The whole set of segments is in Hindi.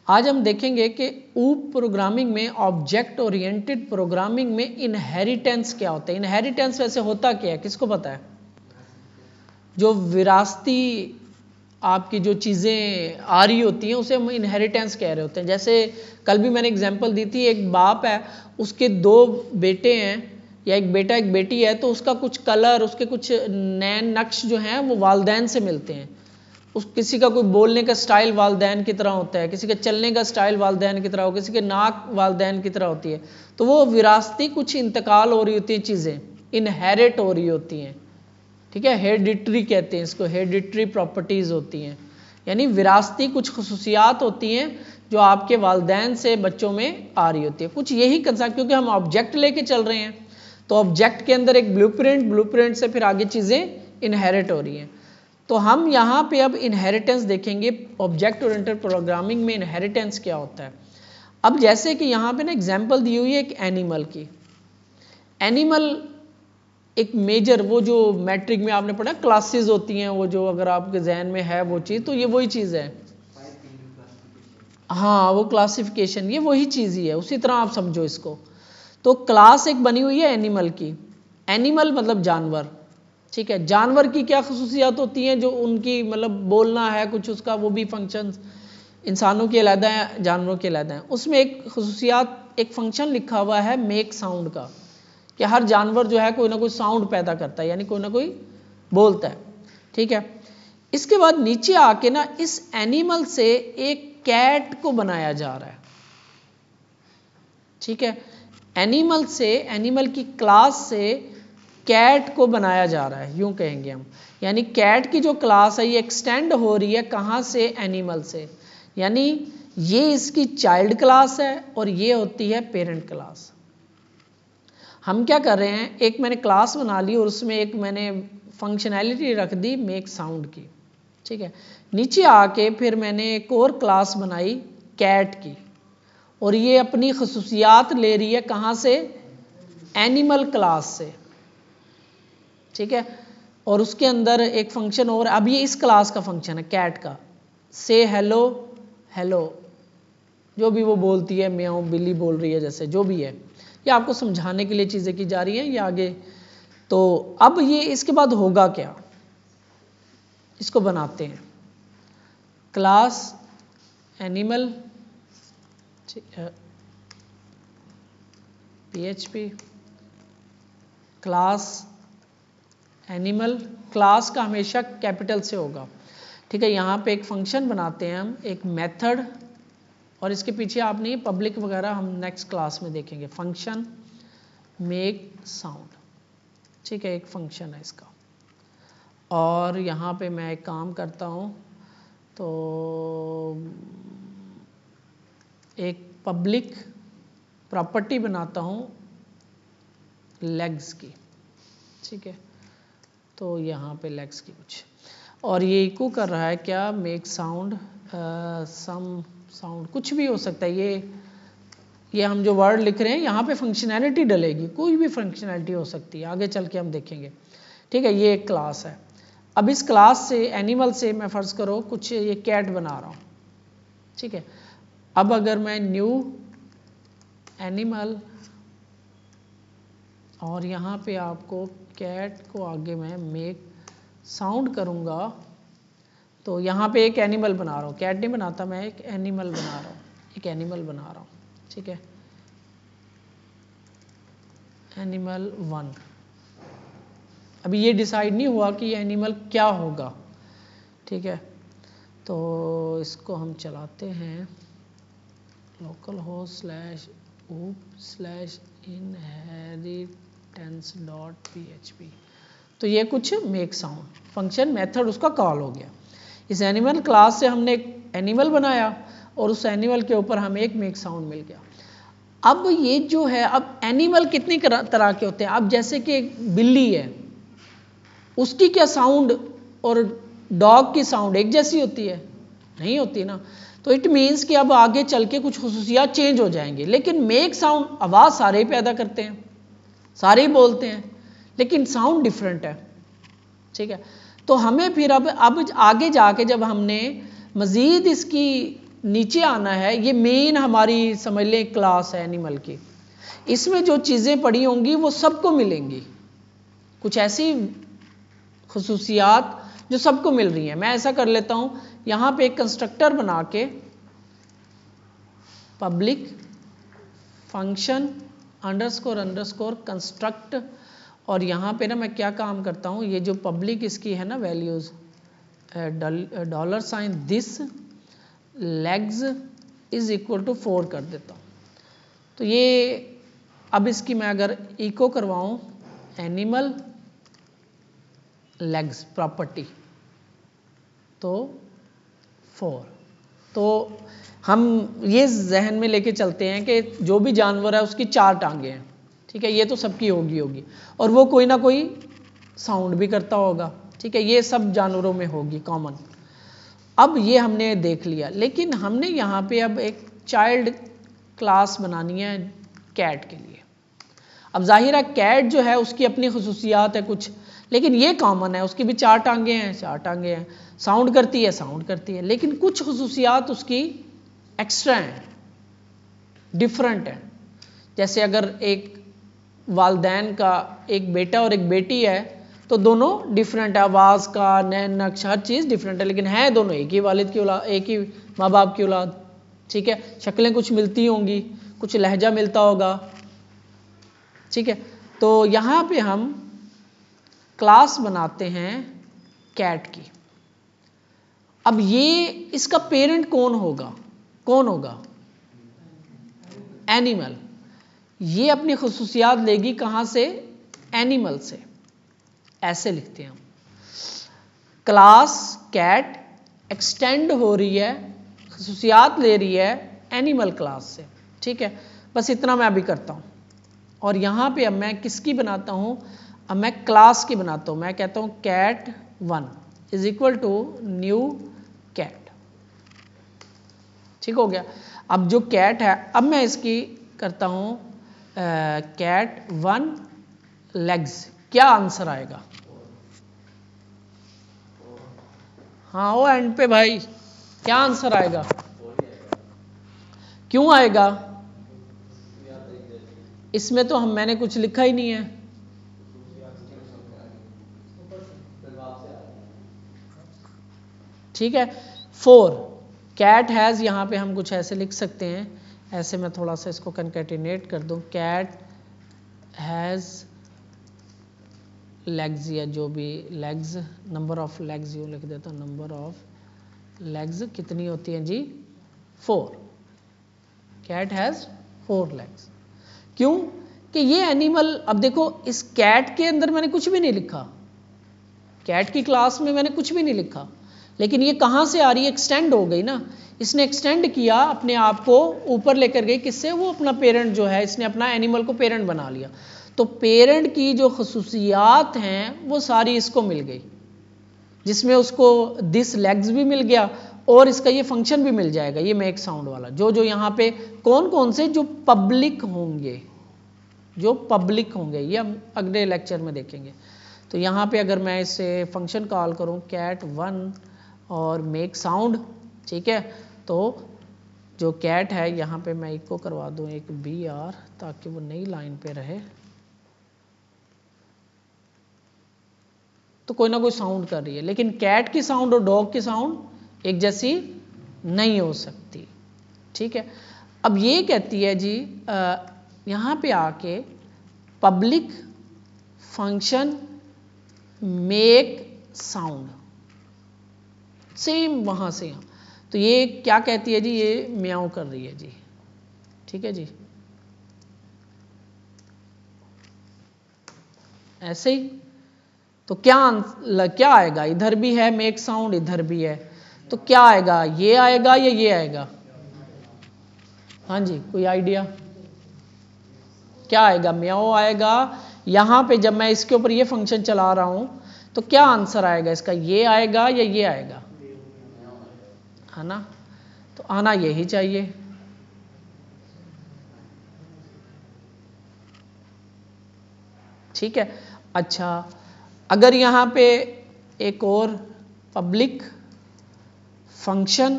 आज हम देखेंगे कि ऊप प्रोग्रामिंग में, ऑब्जेक्ट ओरिएंटेड प्रोग्रामिंग में इनहेरिटेंस क्या होता है। इनहेरिटेंस वैसे होता क्या है, किसको पता है? जो विरासती आपकी जो चीज़ें आ रही होती हैं उसे हम इनहेरिटेंस कह रहे होते हैं। जैसे कल भी मैंने एग्जांपल दी थी, एक बाप है, उसके 2 बेटे हैं या एक बेटा एक बेटी है, तो उसका कुछ कलर, उसके कुछ नैन नक्श जो हैं वो वालदैन से मिलते हैं। किसी का कोई बोलने का स्टाइल वालदैन की तरह होता है, किसी का चलने का स्टाइल वालदैन की तरह हो, किसी के नाक वालदैन की तरह होती है। तो वो विरासती कुछ इंतकाल हो रही होती है, चीज़ें इनहेरिट हो रही होती हैं। ठीक है, हेरिडिटरी कहते हैं इसको, हेरिडिटरी प्रॉपर्टीज़ होती हैं, यानी विरासती कुछ खसूसियात होती हैं जो आपके वालदैन से बच्चों में आ रही होती है। कुछ यही कंसेप्ट, क्योंकि हम ऑब्जेक्ट लेके चल रहे हैं तो ऑब्जेक्ट के अंदर एक ब्लूप्रिंट से फिर आगे चीज़ें इनहेरिट हो रही हैं। तो हम यहाँ पे अब इनहेरिटेंस देखेंगे, ऑब्जेक्ट ओरिएंटेड प्रोग्रामिंग में इनहेरिटेंस क्या होता है। अब जैसे कि यहाँ पे ना एग्जाम्पल दी हुई है एक एनिमल की। एनिमल एक मेजर, वो जो मैट्रिक में आपने पढ़ा क्लासेस होती हैं, वो जो अगर आपके जहन में है वो चीज़, तो ये वही चीज़ है। हाँ, वो क्लासिफिकेशन, ये वही चीज़ ही है, उसी तरह आप समझो इसको। तो क्लास एक बनी हुई है एनिमल की। एनिमल मतलब जानवर, ठीक है। जानवर की क्या खसूसियात होती हैं, जो उनकी मतलब बोलना है कुछ, उसका वो भी फंक्शंस इंसानों के अलग हैं, जानवरों के अलग हैं। उसमें एक खसूसियात, एक फंक्शन लिखा हुआ है मेक साउंड का, कि हर जानवर जो है कोई ना कोई साउंड पैदा करता है, यानी कोई ना कोई बोलता है, ठीक है। इसके बाद नीचे आके ना इस एनिमल से एक कैट को बनाया जा रहा है, ठीक है। एनिमल से, एनिमल की क्लास से कैट को बनाया जा रहा है, यूं कहेंगे हम। यानी कैट की जो क्लास है ये एक्सटेंड हो रही है कहाँ से? एनिमल से। यानी ये इसकी चाइल्ड क्लास है और ये होती है पेरेंट क्लास। हम क्या कर रहे हैं, एक मैंने क्लास बना ली और उसमें एक मैंने फंक्शनैलिटी रख दी मेक साउंड की, ठीक है। नीचे आके फिर मैंने एक और क्लास बनाई कैट की, और ये अपनी खसूसियात ले रही है कहाँ से? एनिमल क्लास से, ठीक है। और उसके अंदर एक फंक्शन और, अब ये इस क्लास का फंक्शन है कैट का, से हेलो हेलो, जो भी वो बोलती है, म्याऊं बिल्ली बोल रही है, जैसे जो भी है, ये आपको समझाने के लिए चीज़ें की जा रही हैं ये आगे। तो अब ये इसके बाद होगा क्या, इसको बनाते हैं। Class animal, PHP class animal, class का हमेशा कैपिटल से होगा, ठीक है। यहाँ पे एक फंक्शन बनाते हैं हम, एक मेथड, और इसके पीछे आपने पब्लिक वगैरह हम नेक्स्ट क्लास में देखेंगे। फंक्शन मेक साउंड, ठीक है, एक फंक्शन है इसका। और यहाँ पे मैं एक काम करता हूँ, तो एक पब्लिक प्रॉपर्टी बनाता हूँ लेग्स की, ठीक है। तो यहाँ पे लेग्स की कुछ, और ये इको कर रहा है क्या? मेक साउंड, सम साउंड, कुछ भी हो सकता है। ये हम जो वर्ड लिख रहे हैं यहाँ पे फंक्शनैलिटी डलेगी, कोई भी फंक्शनैलिटी हो सकती है, आगे चल के हम देखेंगे, ठीक है। ये एक क्लास है। अब इस क्लास से, एनिमल से मैं फ़र्ज़ करो कुछ ये कैट बना रहा हूँ, ठीक है। अब अगर मैं न्यू एनिमल, और यहाँ पे आपको कैट को आगे मैं मेक साउंड करूँगा, तो यहाँ पे एक एनिमल बना रहा हूँ, कैट नहीं बनाता मैं, एक एनिमल बना रहा हूँ, एक एनिमल बना रहा हूँ, ठीक है। एनिमल 1, अभी ये डिसाइड नहीं हुआ कि ये एनिमल क्या होगा, ठीक है। तो इसको हम चलाते हैं localhost/oop/inheritance.php। तो ये कुछ मेक साउंड फंक्शन मेथड उसका कॉल हो गया। इस एनिमल क्लास से हमने एक एनिमल बनाया और उस एनिमल के ऊपर हमें एक मेक साउंड मिल गया। अब ये जो है, अब एनिमल कितनी तरह के होते हैं। अब जैसे कि एक बिल्ली है, उसकी क्या साउंड और डॉग की साउंड एक जैसी होती है? नहीं होती ना। तो इट मीन्स कि अब आगे चल के कुछ खसूसियात चेंज हो जाएंगे। लेकिन मेक साउंड, आवाज़ सारे ही पैदा करते हैं, सारे ही बोलते हैं, लेकिन साउंड डिफरेंट है, ठीक है। तो हमें फिर अब आगे जाके जब हमने मज़ीद इसकी नीचे आना है, ये मेन हमारी समझ लें क्लास है एनिमल की। इसमें जो चीज़ें पड़ी होंगी वो सबको मिलेंगी, कुछ ऐसी खुसूसियात जो सबको मिल रही हैं। मैं ऐसा कर लेता हूं, यहां पे एक कंस्ट्रक्टर बना के public function underscore underscore construct, और यहां पे ना मैं क्या काम करता हूं, ये जो पब्लिक इसकी है ना values, $, this legs is equal to 4 कर देता हूं। तो ये अब इसकी मैं अगर इको करवाऊं एनिमल लेग्स प्रॉपर्टी तो 4, तो हम ये जहन में लेके चलते हैं कि जो भी जानवर है उसकी 4 टांगे हैं, ठीक है, ये तो सबकी होगी और वो कोई ना कोई साउंड भी करता होगा, ठीक है, ये सब जानवरों में होगी कॉमन। अब ये हमने देख लिया, लेकिन हमने यहाँ पे अब एक चाइल्ड क्लास बनानी है कैट के लिए। अब जाहिर है कैट जो है उसकी अपनी खुसूसियात है कुछ, लेकिन ये कॉमन है, उसकी भी 4 टांगे हैं, 4 टांगे हैं, साउंड करती है, लेकिन कुछ खुसूसियात उसकी एक्स्ट्रा हैं, डिफरेंट है। जैसे अगर एक वालदैन का एक बेटा और एक बेटी है तो दोनों डिफरेंट है, आवाज़ का नैन नक्श हर चीज़ डिफरेंट है, लेकिन है दोनों एक ही वालिद की औलाद, एक ही माँ बाप की औलाद, ठीक है, शक्लें कुछ मिलती होंगी, कुछ लहजा मिलता होगा, ठीक है। तो यहाँ पे हम क्लास बनाते हैं कैट की। अब ये इसका पेरेंट कौन होगा? एनिमल। ये अपनी खुसूसियात लेगी कहाँ से? एनिमल से। ऐसे लिखते हैं हम, क्लास कैट एक्सटेंड हो रही है, खुसूसियात ले रही है एनिमल क्लास से, ठीक है। बस इतना मैं अभी करता हूँ, और यहाँ पे अब मैं किसकी बनाता हूँ, अब मैं क्लास की बनाता हूँ। मैं कहता हूँ cat1 is equal to new cat, ठीक हो गया। अब जो कैट है, अब मैं इसकी करता हूँ cat1 लेग्स, क्या आंसर आएगा? हाँ वो एंड पे भाई, क्या आंसर आएगा? क्यों आएगा? इसमें तो मैंने कुछ लिखा ही नहीं है। ठीक है, 4 कैट हैज़, यहाँ पे हम कुछ ऐसे लिख सकते हैं, ऐसे मैं थोड़ा सा इसको कंकैटिनेट कर दूं, कैट हैज़ लेग्स, या जो भी लेग्स, नंबर ऑफ लेग्स यूँ लिख देता हूँ, नंबर ऑफ लेग्स कितनी होती हैं जी? 4। Cat has 4 legs. क्यों? कि ये एनिमल, अब देखो इस कैट के अंदर मैंने कुछ भी नहीं लिखा, कैट की क्लास में मैंने कुछ भी नहीं लिखा, लेकिन ये कहाँ से आ रही है? एक्सटेंड हो गई ना, इसने एक्सटेंड किया अपने आप को, ऊपर लेकर गई, किससे? वो अपना पेरेंट जो है, इसने अपना एनिमल को पेरेंट बना लिया। तो पेरेंट की जो खुसूसियात हैं वो सारी इसको मिल गई, जिसमें उसको दिस लेग्स भी मिल गया और इसका ये फंक्शन भी मिल जाएगा, ये मेक साउंड वाला, जो यहाँ पे कौन कौन से जो पब्लिक होंगे, ये हम अगले लेक्चर में देखेंगे। तो यहाँ पे अगर मैं इसे फंक्शन कॉल करूँ cat1 और मेक साउंड, ठीक है, तो जो कैट है यहाँ पे मैं इको करवा दूँ एक BR, ताकि वो नई लाइन पे रहे, तो कोई ना कोई साउंड कर रही है, लेकिन कैट की साउंड और डॉग की साउंड एक जैसी नहीं हो सकती, ठीक है। अब ये कहती है जी यहाँ पे आके public function make sound, same वहाँ से यहाँ, तो ये क्या कहती है जी? ये म्याऊं कर रही है जी, ठीक है जी, ऐसे ही। तो क्या आएगा? इधर भी है मेक साउंड, इधर भी है, तो क्या आएगा? ये आएगा या ये आएगा? हाँ जी, कोई आइडिया? क्या आएगा? म्याओ आएगा। यहाँ पे जब मैं इसके ऊपर ये फंक्शन चला रहा हूँ तो क्या आंसर आएगा इसका? ये आएगा या ये आएगा? है ना, तो आना यही चाहिए। ठीक है, अच्छा अगर यहाँ पे एक और पब्लिक फंक्शन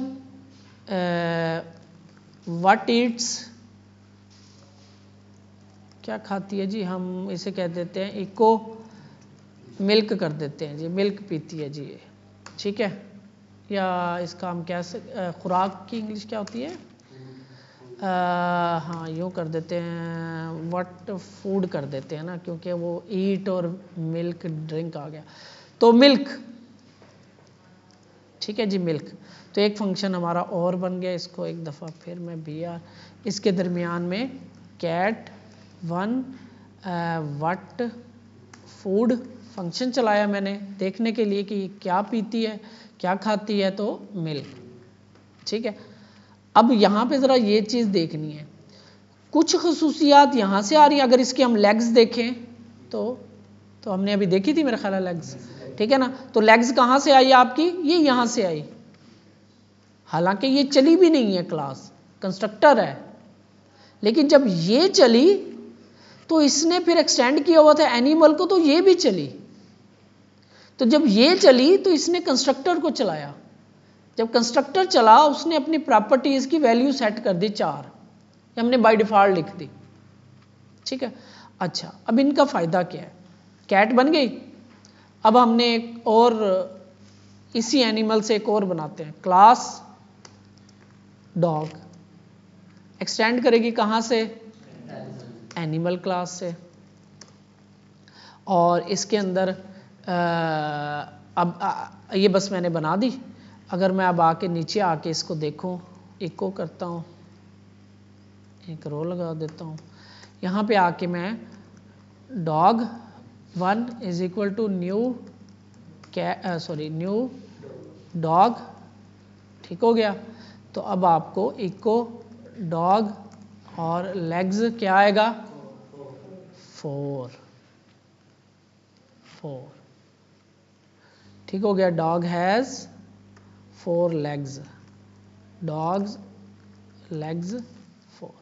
व्हाट ईट्स, क्या खाती है जी, हम इसे कह देते हैं इको मिल्क कर देते हैं जी, मिल्क पीती है जी ये, ठीक है। या इसका हम क्या खुराक की इंग्लिश क्या होती है, हाँ यूँ कर देते हैं, व्हाट फूड कर देते हैं ना, क्योंकि वो ईट और मिल्क ड्रिंक आ गया, तो मिल्क, ठीक है जी मिल्क। तो एक फंक्शन हमारा और बन गया, इसको एक दफ़ा फिर मैं BR इसके दरमियान में कैट 1 व्हाट फूड फंक्शन चलाया मैंने देखने के लिए कि क्या पीती है क्या खाती है, तो मिल्क, ठीक है। अब यहाँ पे ज़रा ये चीज़ देखनी है, कुछ खसूसियात यहाँ से आ रही हैं। अगर इसके हम लेग्स देखें तो हमने अभी देखी थी मेरा ख्याल है लेग्स, ठीक है ना। तो लेग्स कहाँ से आई आपकी, ये यहाँ से आई, हालांकि ये चली भी नहीं है, क्लास कंस्ट्रक्टर है, लेकिन जब ये चली तो इसने फिर एक्सटेंड किया हुआ था एनिमल को, तो ये भी चली। तो जब ये चली तो इसने कंस्ट्रक्टर को चलाया, जब कंस्ट्रक्टर चला उसने अपनी प्रॉपर्टीज की वैल्यू सेट कर दी 4, हमने बाय डिफॉल्ट लिख दी, ठीक है। अच्छा, अब इनका फायदा क्या है, कैट बन गई। अब हमने एक और इसी एनिमल से एक और बनाते हैं, क्लास डॉग, एक्सटेंड करेगी कहाँ से, एनिमल क्लास से। और इसके अंदर अब ये बस मैंने बना दी। अगर मैं अब आके नीचे आके इसको देखूं, इको करता हूँ, एक रो लगा देता हूँ, यहाँ पे आके मैं dog 1 is equal to new new dog, ठीक हो गया। तो अब आपको इको डॉग और लेग्स क्या आएगा, 4, ठीक हो गया। Dog has 4 legs, dogs legs 4,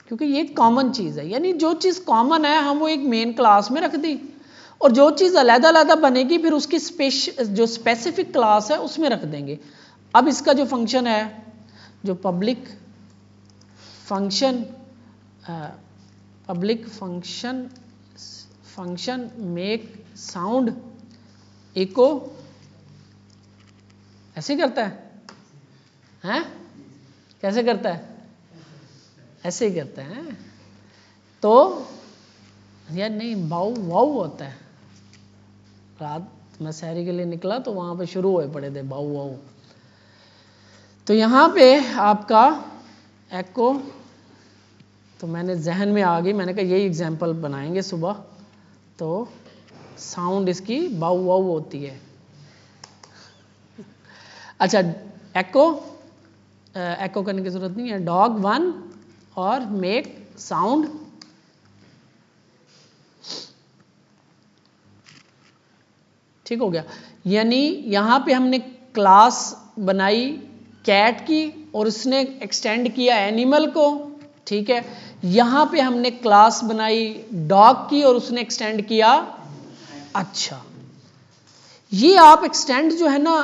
क्योंकि ये कॉमन चीज़ है, यानी जो चीज़ कॉमन है हम वो एक मेन क्लास में रख दी, और जो चीज़ अलग-अलग बनेगी फिर उसकी जो स्पेसिफिक क्लास है उसमें रख देंगे। अब इसका जो फंक्शन है, जो public function make sound echo, ऐसे करता है, कैसे करता है, ऐसे ही करता है। तो यार नहीं, बाऊ वाऊ होता है। रात मैं सहरी के लिए निकला तो वहाँ पे शुरू हुए पड़े थे बाऊ वाऊ। तो यहाँ पे आपका एको, तो मैंने जहन में आ गई, मैंने कहा यही एग्जाम्पल बनाएंगे सुबह, तो साउंड इसकी बाऊ वाऊ होती है। अच्छा, एको करने की जरूरत नहीं है, डॉग 1 और मेक साउंड, ठीक हो गया। यानी यहाँ पे हमने क्लास बनाई कैट की और उसने एक्सटेंड किया एनिमल को, ठीक है। यहाँ पे हमने क्लास बनाई डॉग की और उसने एक्सटेंड किया, अच्छा ये आप एक्सटेंड जो है ना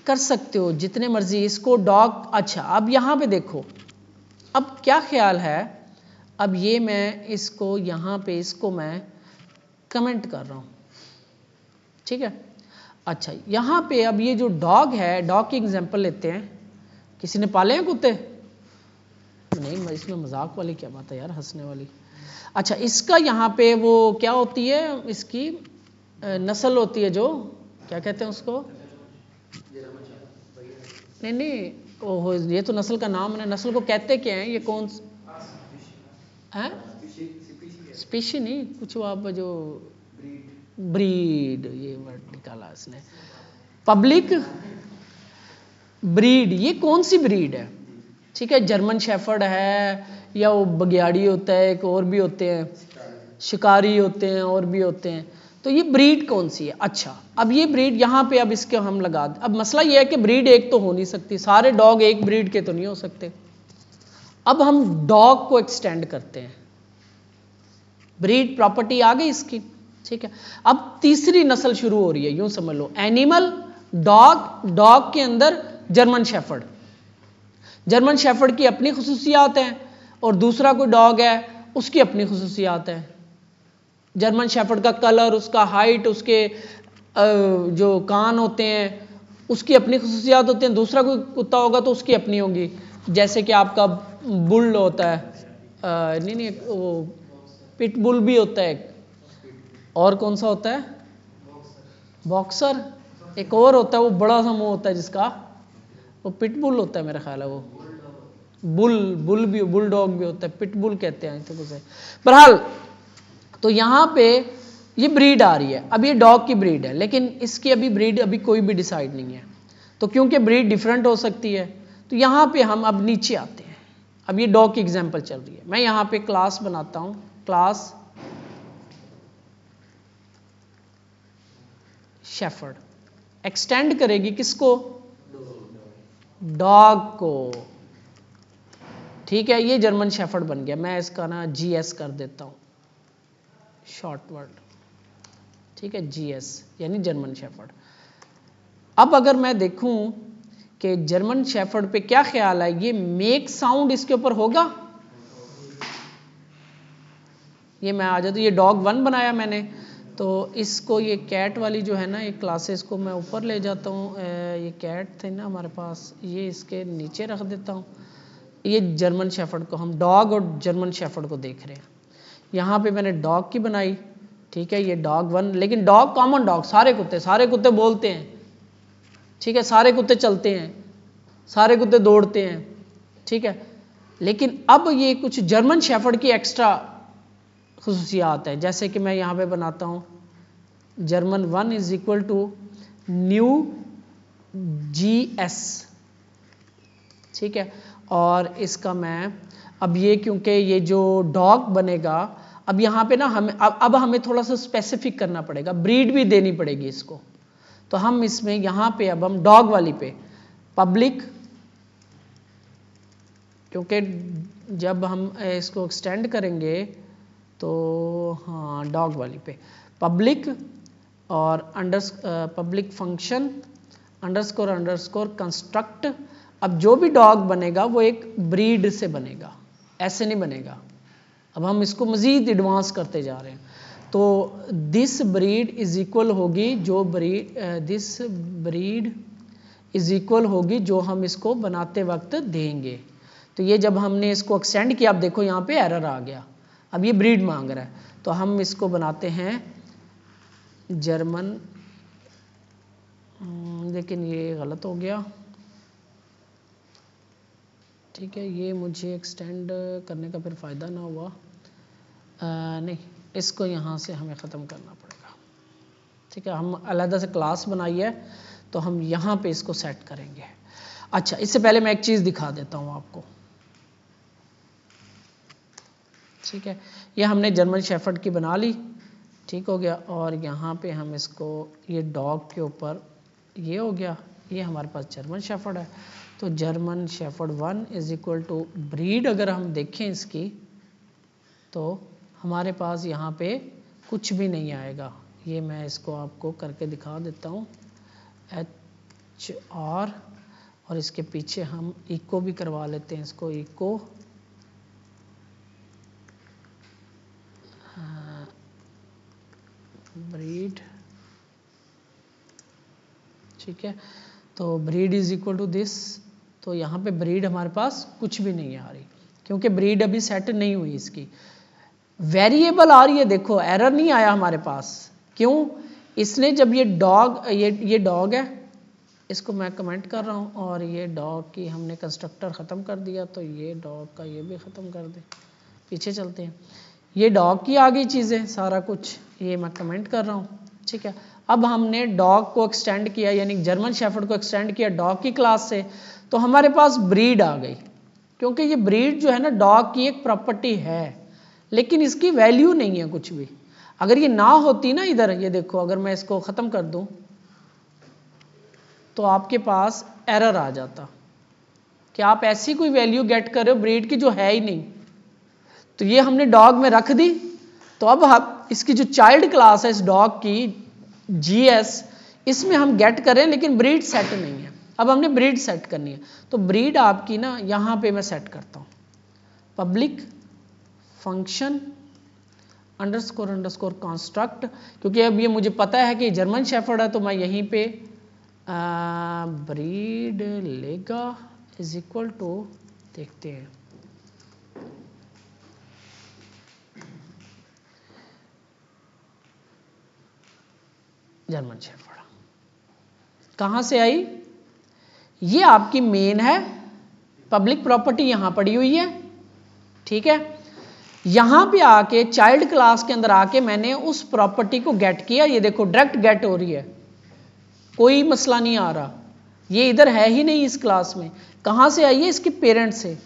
कर सकते हो जितने मर्जी, इसको डॉग। अच्छा, अब यहाँ पे देखो, अब क्या ख्याल है, अब ये मैं इसको यहाँ पे इसको मैं कमेंट कर रहा हूँ, ठीक है। अच्छा, यहाँ पे अब ये जो डॉग है, डॉग की एग्जांपल लेते हैं। किसी ने पाले हैं कुत्ते? नहीं, इसमें मजाक वाली क्या बात है यार, हंसने वाली। अच्छा, इसका यहाँ पे वो क्या होती है, इसकी नस्ल होती है, जो क्या कहते हैं उसको, नहीं ओहो, ये तो नस्ल का नाम है, नस्ल को कहते क्या है, ये कौन है, स्पीशी नहीं, कुछ आप जो ब्रीड, ये वर्ड निकाला इसने, पब्लिक ब्रीड, ये कौन सी ब्रीड है, ठीक है। जर्मन शेफर्ड है, या वो बगियाड़ी होता है, एक और भी होते हैं, शिकारी होते हैं, और भी होते हैं। तो ये ब्रीड कौन सी है? अच्छा, अब ये ब्रीड यहाँ पे अब इसके हम लगा, अब मसला ये है कि ब्रीड एक तो हो नहीं सकती, सारे डॉग एक ब्रीड के तो नहीं हो सकते। अब हम डॉग को एक्सटेंड करते हैं, ब्रीड प्रॉपर्टी आ गई इसकी, ठीक है। अब तीसरी नस्ल शुरू हो रही है, यूं समझ लो, एनिमल डॉग, डॉग के अंदर जर्मन शेफर्ड, जर्मन शेफर्ड की अपनी खुसूसियात हैं और दूसरा कोई डॉग है उसकी अपनी खुसूसियात हैं। जर्मन शेफर्ड का कलर, उसका हाइट, उसके जो कान होते हैं उसकी अपनी खुसूसियात होती हैं, दूसरा कोई कुत्ता होगा तो उसकी अपनी होगी। जैसे कि आपका बुल होता है, नहीं वो पिट बुल भी होता है, और कौन सा होता है, बॉक्सर, एक और होता है वो बड़ा सा मुंह होता है जिसका, वो पिटबुल होता है मेरा ख्याल है, वो बुल भी, बुल डॉग भी होता है, पिटबुल कहते हैं तो कुछ है। बहरहाल तो यहाँ पे ये ब्रीड आ रही है, अब ये डॉग की ब्रीड है, लेकिन इसकी अभी ब्रीड अभी कोई भी डिसाइड नहीं है। तो क्योंकि ब्रीड डिफरेंट हो सकती है तो यहाँ पे हम अब नीचे आते हैं। अब ये डॉग की एग्जांपल चल रही है, मैं यहाँ पे क्लास बनाता हूँ, क्लास शेफर्ड, एक्सटेंड करेगी किसको, डॉग को। ठीक है, ये जर्मन शेफर्ड बन गया, मैं इसका ना जीएस कर देता हूं, शॉर्ट वर्ड, ठीक है, जीएस यानी जर्मन शेफर्ड। अब अगर मैं देखूं कि जर्मन शेफर्ड पे क्या ख्याल है, ये मेक साउंड इसके ऊपर होगा, ये मैं आ जाता हूं, ये डॉग 1 बनाया मैंने, तो इसको ये कैट वाली जो है ना ये क्लासेस को मैं ऊपर ले जाता हूँ, ये कैट थे ना हमारे पास, ये इसके नीचे रख देता हूँ। ये जर्मन शेफर्ड को, हम डॉग और जर्मन शेफर्ड को देख रहे हैं। यहाँ पे मैंने डॉग की बनाई, ठीक है, ये डॉग 1, लेकिन डॉग कॉमन डॉग, सारे कुत्ते बोलते हैं, ठीक है, सारे कुत्ते चलते हैं, सारे कुत्ते दौड़ते हैं, ठीक है। लेकिन अब ये कुछ जर्मन शेफर्ड की एक्स्ट्रा खुसूसियात है, जैसे कि मैं यहाँ पे बनाता हूँ German 1 is equal to new GS, ठीक है। और इसका मैं अब ये, क्योंकि ये जो डॉग बनेगा, अब यहाँ पे ना हमें अब हमें थोड़ा सा स्पेसिफिक करना पड़ेगा, ब्रीड भी देनी पड़ेगी इसको। तो हम इसमें यहाँ पे अब हम डॉग वाली पे पब्लिक, क्योंकि जब हम इसको एक्सटेंड करेंगे तो हाँ डॉग वाली पे पब्लिक और पब्लिक फंक्शन अंडरस्कोर कंस्ट्रक्ट। अब जो भी डॉग बनेगा वो एक ब्रीड से बनेगा, ऐसे नहीं बनेगा। अब हम इसको मज़ीद एडवांस करते जा रहे हैं। तो दिस ब्रीड इज इक्वल होगी जो दिस ब्रीड इज इक्वल होगी जो हम इसको बनाते वक्त देंगे। तो ये जब हमने इसको एक्सटेंड किया, अब देखो यहाँ पे एरर आ गया, अब ये ब्रीड मांग रहा है, तो हम इसको बनाते हैं जर्मन, लेकिन ये गलत हो गया, ठीक है, ये मुझे एक्सटेंड करने का फिर फ़ायदा ना हुआ, नहीं, इसको यहाँ से हमें ख़त्म करना पड़ेगा, ठीक है। हम अलग से क्लास बनाई है तो हम यहाँ पे इसको सेट करेंगे। अच्छा, इससे पहले मैं एक चीज़ दिखा देता हूँ आपको, ठीक है, ये हमने जर्मन शेफर्ड की बना ली, ठीक हो गया। और यहाँ पे हम इसको, ये डॉग के ऊपर ये हो गया, ये हमारे पास जर्मन शेफर्ड है। तो German shepherd 1 is equal to breed, अगर हम देखें इसकी तो हमारे पास यहाँ पे कुछ भी नहीं आएगा। ये मैं इसको आपको करके दिखा देता हूँ, HR, और इसके पीछे हम इको भी करवा लेते हैं, इसको इको ब्रीड, ठीक है। तो breed is equal to this, तो यहाँ पे ब्रीड हमारे पास कुछ भी नहीं आ रही, क्योंकि ब्रीड अभी सेट नहीं हुई इसकी। वेरिएबल आ रही है, देखो एरर नहीं आया हमारे पास, क्यों, इसने जब ये डॉग, ये डॉग है, इसको मैं कमेंट कर रहा हूँ, और ये डॉग की हमने कंस्ट्रक्टर ख़त्म कर दिया, तो ये डॉग का ये भी ख़त्म कर दे, पीछे चलते हैं। ये डॉग की आ गई चीज़ें, सारा कुछ ये मैं कमेंट कर रहा हूँ, ठीक है। अब हमने डॉग को एक्सटेंड किया, यानी जर्मन शेफर्ड को एक्सटेंड किया डॉग की क्लास से, तो हमारे पास ब्रीड आ गई, क्योंकि ये ब्रीड जो है ना डॉग की एक प्रॉपर्टी है, लेकिन इसकी वैल्यू नहीं है कुछ भी। अगर ये ना होती ना, इधर ये देखो, अगर मैं इसको ख़त्म कर दूं तो आपके पास एरर आ जाता कि आप ऐसी कोई वैल्यू गेट कर रहे हो ब्रीड की जो है ही नहीं। तो ये हमने डॉग में रख दी, तो अब हम इसकी जो चाइल्ड क्लास है इस डॉग की GS, इसमें हम गेट करें, लेकिन ब्रीड सेट नहीं है। अब हमने ब्रीड सेट करनी है, तो ब्रीड आपकी ना यहाँ पे मैं सेट करता हूँ पब्लिक फंक्शन अंडरस्कोर कंस्ट्रक्ट, क्योंकि अब ये मुझे पता है कि जर्मन शेफर्ड है, तो मैं यहीं पे ब्रीड लेगा इज इक्वल टू, देखते हैं जर्मन शेफर्ड कहाँ से आई, ये आपकी मेन है, पब्लिक प्रॉपर्टी यहां पड़ी हुई है, ठीक है। यहां पे आके चाइल्ड क्लास के अंदर आके मैंने उस प्रॉपर्टी को गेट किया, ये देखो डायरेक्ट गेट हो रही है, कोई मसला नहीं आ रहा, ये इधर है ही नहीं इस क्लास में, कहां से आई है, इसके पेरेंट से,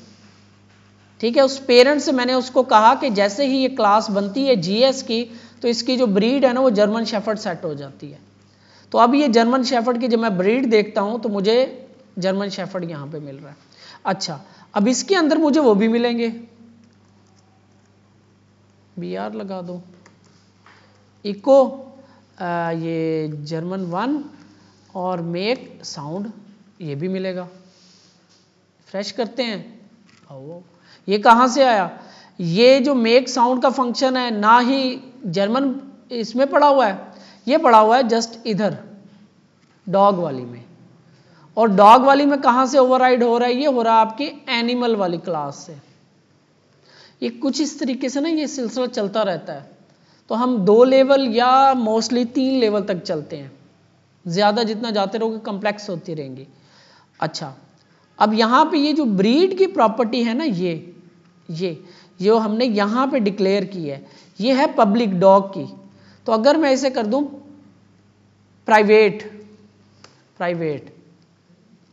ठीक है। उस पेरेंट से मैंने उसको कहा कि जैसे ही ये क्लास बनती है जीएस की, तो इसकी जो ब्रीड है ना वो जर्मन शेफर्ड सेट हो जाती है। तो अब ये जर्मन शेफर्ड की जब मैं ब्रीड देखता हूं तो मुझे जर्मन शेफर्ड यहां पे मिल रहा है। अच्छा, अब इसके अंदर मुझे वो भी मिलेंगे, BR लगा दो, इको ये जर्मन 1 और मेक साउंड ये भी मिलेगा। फ्रेश करते हैं, आओ ये कहां से आया, ये जो मेक साउंड का फंक्शन है ना ही जर्मन इसमें पड़ा हुआ है, ये पड़ा हुआ है जस्ट इधर डॉग वाली में, और डॉग वाली में कहां से ओवरराइड हो रहा है, ये हो रहा है आपकी एनिमल वाली क्लास से। ये कुछ इस तरीके से ना ये सिलसिला चलता रहता है, तो हम 2 लेवल या मोस्टली 3 लेवल तक चलते हैं, ज्यादा जितना जाते रहोगे कॉम्प्लेक्स होती रहेंगी। अच्छा, अब यहां पे ये जो ब्रीड की प्रॉपर्टी है ना, ये जो हमने यहां पे डिक्लेयर की है, ये है पब्लिक डॉग की। तो अगर मैं इसे कर दूं प्राइवेट,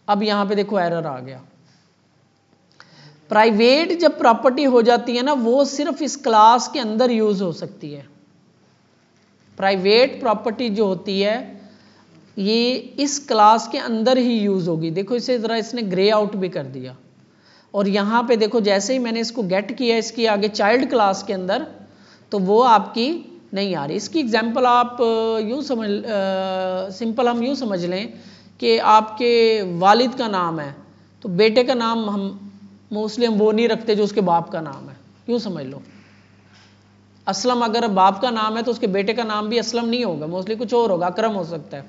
अब यहां पे देखो एरर आ गया। प्राइवेट जब प्रॉपर्टी हो जाती है ना, वो सिर्फ इस क्लास के अंदर यूज हो सकती है। प्राइवेट प्रॉपर्टी जो होती है ये इस क्लास के अंदर ही यूज होगी। देखो इसे जरा इसने ग्रे आउट भी कर दिया, और यहां पे देखो जैसे ही मैंने इसको गेट किया इसकी आगे चाइल्ड क्लास के अंदर, तो वो आपकी नहीं आ रही। इसकी एग्जांपल आप यूं समझ, सिंपल हम यूं समझ लें कि आपके वालिद का नाम है, तो बेटे का नाम हम मोस्टली हम वो नहीं रखते जो उसके बाप का नाम है, यूं समझ लो। असलम अगर बाप का नाम है तो उसके बेटे का नाम भी असलम नहीं होगा, मोस्टली कुछ और होगा, अकरम हो सकता है,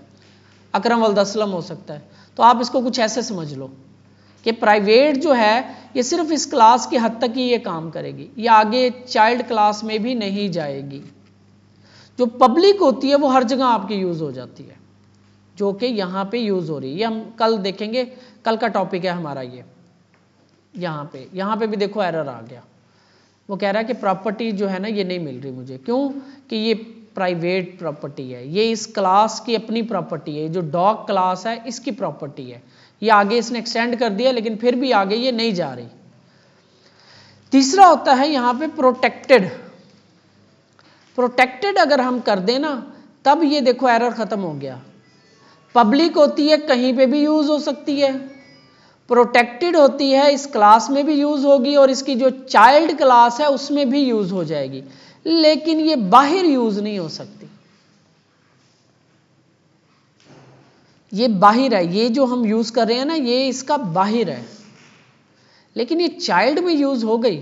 अकरम वल्द असलम हो सकता है। तो आप इसको कुछ ऐसे समझ लो कि प्राइवेट जो है ये सिर्फ इस क्लास की हद तक ही ये काम करेगी, ये आगे चाइल्ड क्लास में भी नहीं जाएगी। जो पब्लिक होती है वो हर जगह आपकी यूज हो जाती है, जो कि यहाँ पे यूज हो रही है, ये हम कल देखेंगे, कल का टॉपिक है हमारा ये। यहाँ पे भी देखो एरर आ गया, वो कह रहा है कि प्रॉपर्टी जो है ना ये नहीं मिल रही मुझे, क्यों कि ये प्राइवेट प्रॉपर्टी है, ये इस क्लास की अपनी प्रॉपर्टी है, जो डॉग क्लास है इसकी प्रॉपर्टी है, ये आगे इसने एक्सटेंड कर दिया लेकिन फिर भी आगे ये नहीं जा रही। तीसरा होता है यहाँ पे प्रोटेक्टेड अगर हम कर दें ना, तब ये देखो एरर खत्म हो गया। पब्लिक होती है कहीं पे भी यूज हो सकती है, प्रोटेक्टेड होती है इस क्लास में भी यूज होगी, और इसकी जो चाइल्ड क्लास है उसमें भी यूज हो जाएगी, लेकिन ये बाहर यूज नहीं हो सकती। ये बाहर है, ये जो हम यूज कर रहे हैं ना ये इसका बाहर है, लेकिन ये चाइल्ड में यूज हो गई,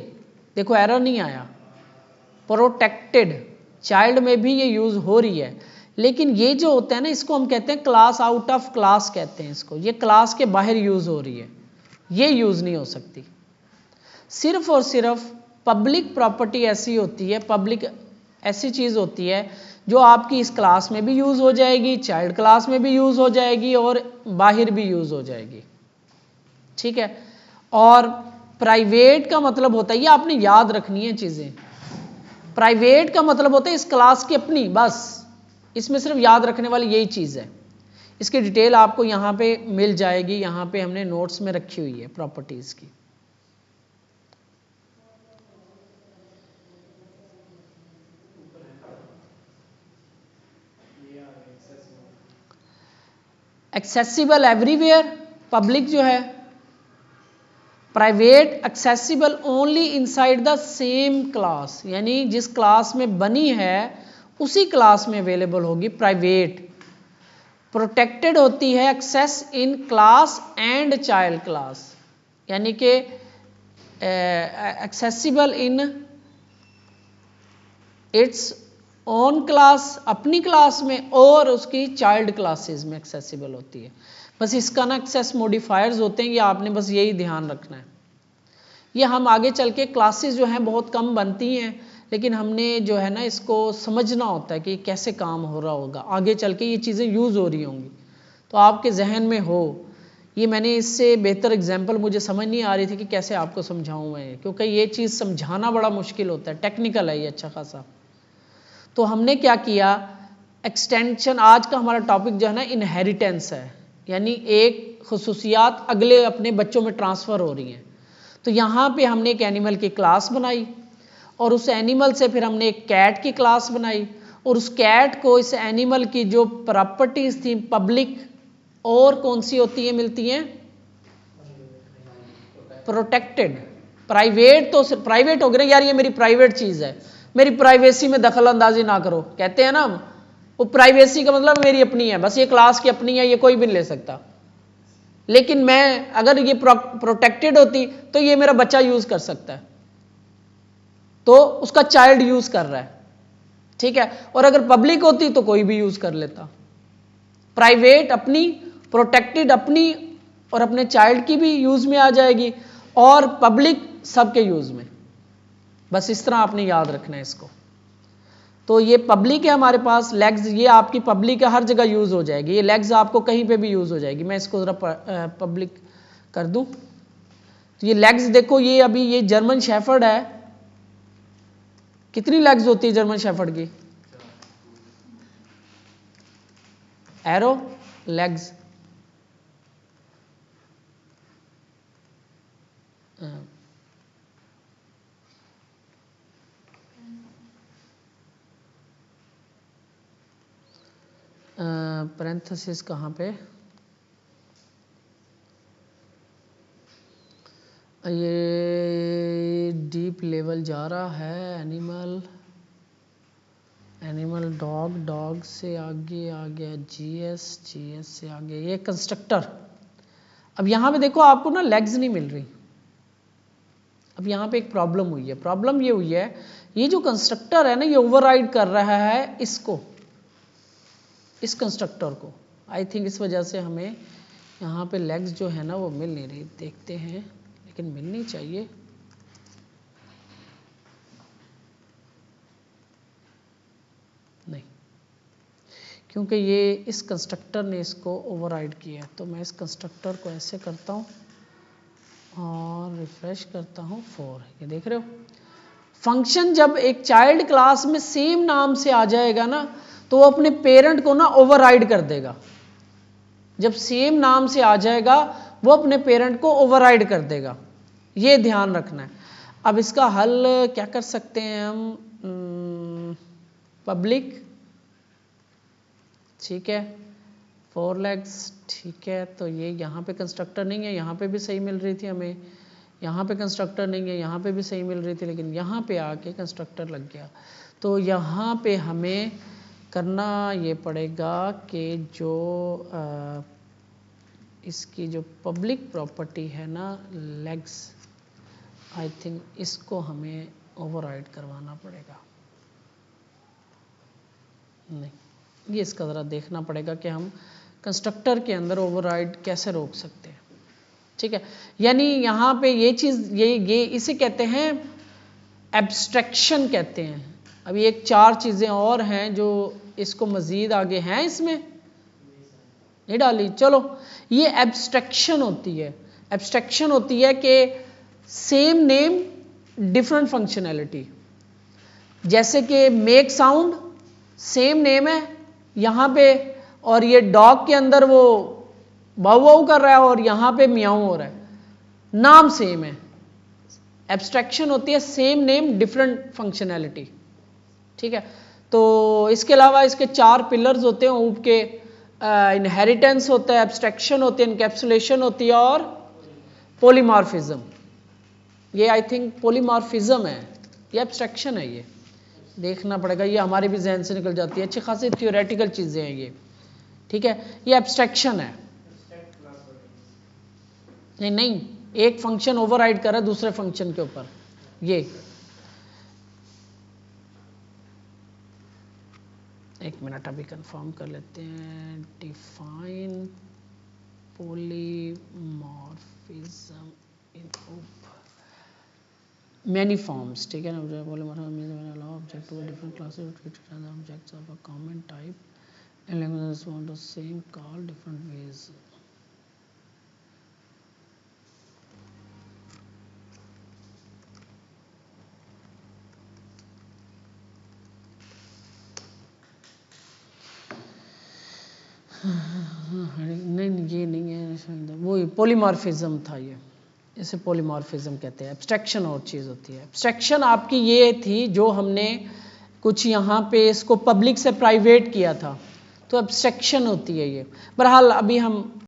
देखो एरर नहीं आया। प्रोटेक्टेड चाइल्ड में भी ये यूज हो रही है, लेकिन ये जो होता है ना इसको हम कहते हैं क्लास आउट ऑफ क्लास कहते हैं इसको, ये क्लास के बाहर यूज हो रही है, ये यूज नहीं हो सकती। सिर्फ और सिर्फ पब्लिक प्रॉपर्टी ऐसी होती है, पब्लिक ऐसी चीज होती है जो आपकी इस क्लास में भी यूज हो जाएगी, चाइल्ड क्लास में भी यूज हो जाएगी और बाहर भी यूज हो जाएगी, ठीक है। और प्राइवेट का मतलब होता है, ये आपने याद रखनी है चीजें, प्राइवेट का मतलब होता है इस क्लास की अपनी, बस इसमें सिर्फ याद रखने वाली यही चीज है। इसकी डिटेल आपको यहाँ पे मिल जाएगी, यहाँ पे हमने नोट्स में रखी हुई है प्रॉपर्टीज की। एक्सेसिबल एवरीवेयर, पब्लिक जो है, private accessible only inside the same class, यानी जिस क्लास में बनी है उसी क्लास में अवेलेबल होगी प्राइवेट। प्रोटेक्टेड होती है access in class and child class, यानी कि accessible in its own class, अपनी क्लास में, और उसकी चाइल्ड क्लासेस में एक्सेसिबल होती है। बस इसका ना एक्सेस मॉडिफायर्स होते हैं, ये आपने बस यही ध्यान रखना है। ये हम आगे चल के क्लासेस जो हैं बहुत कम बनती हैं, लेकिन हमने जो है ना इसको समझना होता है कि कैसे काम हो रहा होगा, आगे चल के ये चीज़ें यूज़ हो रही होंगी तो आपके जहन में हो। ये मैंने इससे बेहतर एग्जांपल मुझे समझ नहीं आ रही थी कि कैसे आपको समझाऊं मैं, क्योंकि ये चीज़ समझाना बड़ा मुश्किल होता है, टेक्निकल है ये अच्छा खासा। तो हमने क्या किया, एक्सटेंशन, आज का हमारा टॉपिक जो है ना इनहेरिटेंस है, यानी एक खुसूसियात अगले अपने बच्चों में ट्रांसफ़र हो रही हैं। तो यहाँ पे हमने एक एनिमल की क्लास बनाई और उस एनिमल से फिर हमने एक कैट की क्लास बनाई, और उस कैट को इस एनिमल की जो प्रॉपर्टीज थी पब्लिक और कौन सी होती है मिलती हैं, प्रोटेक्टेड। प्राइवेट तो प्राइवेट हो गए यार, ये मेरी प्राइवेट चीज़ है, मेरी प्राइवेसी में दखल अंदाजी ना करो, कहते हैं ना वो प्राइवेसी का मतलब मेरी अपनी है, बस ये क्लास की अपनी है, ये कोई भी ले सकता। लेकिन मैं अगर ये प्रोटेक्टेड होती तो ये मेरा बच्चा यूज कर सकता है, तो उसका चाइल्ड यूज कर रहा है, ठीक है। और अगर पब्लिक होती तो कोई भी यूज कर लेता। प्राइवेट अपनी, प्रोटेक्टेड अपनी, और अपने चाइल्ड की भी यूज में आ जाएगी, और पब्लिक सबके यूज में। बस इस तरह आपने याद रखना है इसको। तो ये पब्लिक है हमारे पास, लेग्स, ये आपकी पब्लिक है, हर जगह यूज हो जाएगी, ये लेग्स आपको कहीं पे भी यूज हो जाएगी। मैं इसको जरा पब्लिक कर दूं, तो ये लेग्स देखो, ये अभी ये जर्मन शेफर्ड है, कितनी लेग्स होती है जर्मन शेफर्ड की, एरो लेग्स, पैरेंथेसिस कहाँ पे, ये डीप लेवल जा रहा है, एनिमल, एनिमल डॉग, डॉग से आगे आ गया जीएस, जीएस से आगे ये कंस्ट्रक्टर। अब यहाँ पे देखो आपको ना लेग्स नहीं मिल रही, अब यहाँ पे एक प्रॉब्लम हुई है। प्रॉब्लम ये हुई है, ये जो कंस्ट्रक्टर है ना ये ओवरराइड कर रहा है इसको, इस कंस्ट्रक्टर को। आई थिंक इस वजह से हमें यहाँ पे लेग्स जो है ना वो मिल नहीं रही, देखते हैं, लेकिन मिलनी चाहिए। नहीं, क्योंकि ये इस कंस्ट्रक्टर ने इसको ओवरराइड किया है। तो मैं इस कंस्ट्रक्टर को ऐसे करता हूँ और रिफ्रेश करता हूँ 4, ये देख रहे हो। फंक्शन जब एक चाइल्ड क्लास में सेम नाम से आ जाएगा ना तो वो अपने पेरेंट को ना ओवरराइड कर देगा। जब सेम नाम से आ जाएगा वो अपने पेरेंट को ओवरराइड कर देगा, ये ध्यान रखना है। अब इसका हल क्या कर सकते हैं हम, पब्लिक, ठीक है, 4 लेग्स, ठीक है। तो ये यहाँ पे कंस्ट्रक्टर नहीं है, यहाँ पे भी सही मिल रही थी हमें, यहाँ पे कंस्ट्रक्टर नहीं है, यहाँ पे भी सही मिल रही थी, लेकिन यहाँ पे आके कंस्ट्रक्टर लग गया। तो यहाँ पे हमें करना ये पड़ेगा कि जो इसकी जो पब्लिक प्रॉपर्टी है ना लेग्स, आई थिंक इसको हमें ओवरराइड करवाना पड़ेगा। नहीं, ये इसका ज़रा देखना पड़ेगा कि हम कंस्ट्रक्टर के अंदर ओवरराइड कैसे रोक सकते हैं, ठीक है। यानी यहाँ पे ये चीज़, ये इसे कहते हैं एब्स्ट्रैक्शन कहते हैं। अभी एक 4 चीज़ें और हैं जो इसको मज़ीद आगे हैं, इसमें नहीं डाली, चलो। ये एब्स्ट्रैक्शन होती है। एब्स्ट्रैक्शन होती है कि सेम नेम डिफरेंट फंक्शनैलिटी, जैसे कि मेक साउंड सेम नेम है यहाँ पे, और ये डॉग के अंदर वो वाऊ वाऊ कर रहा है और यहाँ पे मियाऊ हो रहा है, नाम सेम है। एब्स्ट्रैक्शन होती है सेम नेम डिफरेंट फंक्शनैलिटी, ठीक है। तो इसके अलावा इसके 4 पिलर्स होते हैं ऊप के, इनहेरिटेंस होता है, एब्स्ट्रैक्शन होती है, इनकैप्सुलेशन होती है, और पॉलीमॉर्फिज्म। ये आई थिंक पॉलीमॉर्फिज्म है, ये एब्स्ट्रैक्शन है, ये देखना पड़ेगा, ये हमारे भी जहन से निकल जाती है। अच्छी खासी थियोरेटिकल चीज़ें हैं ये, ठीक है, ये एब्स्ट्रैक्शन है। नहीं, एक फंक्शन ओवरराइड कर रहा है दूसरे फंक्शन के ऊपर। ये एक मिनट अभी कंफर्म कर लेते हैं। डिफाइन पॉलीमॉर्फिज्म इन ओप many forms, ठीक है ना। polymorphism means when allow object to a different classes to treat as objects of a common type and languages respond to same call different ways. नहीं ये नहीं है, वो पॉलीमॉर्फिज्म था ये, इसे पॉलीमॉर्फिज्म कहते हैं। एब्स्ट्रैक्शन और चीज़ होती है। एब्स्ट्रैक्शन आपकी ये थी जो हमने कुछ यहाँ पे इसको पब्लिक से प्राइवेट किया था, तो एब्स्ट्रैक्शन होती है ये। बहरहाल अभी हम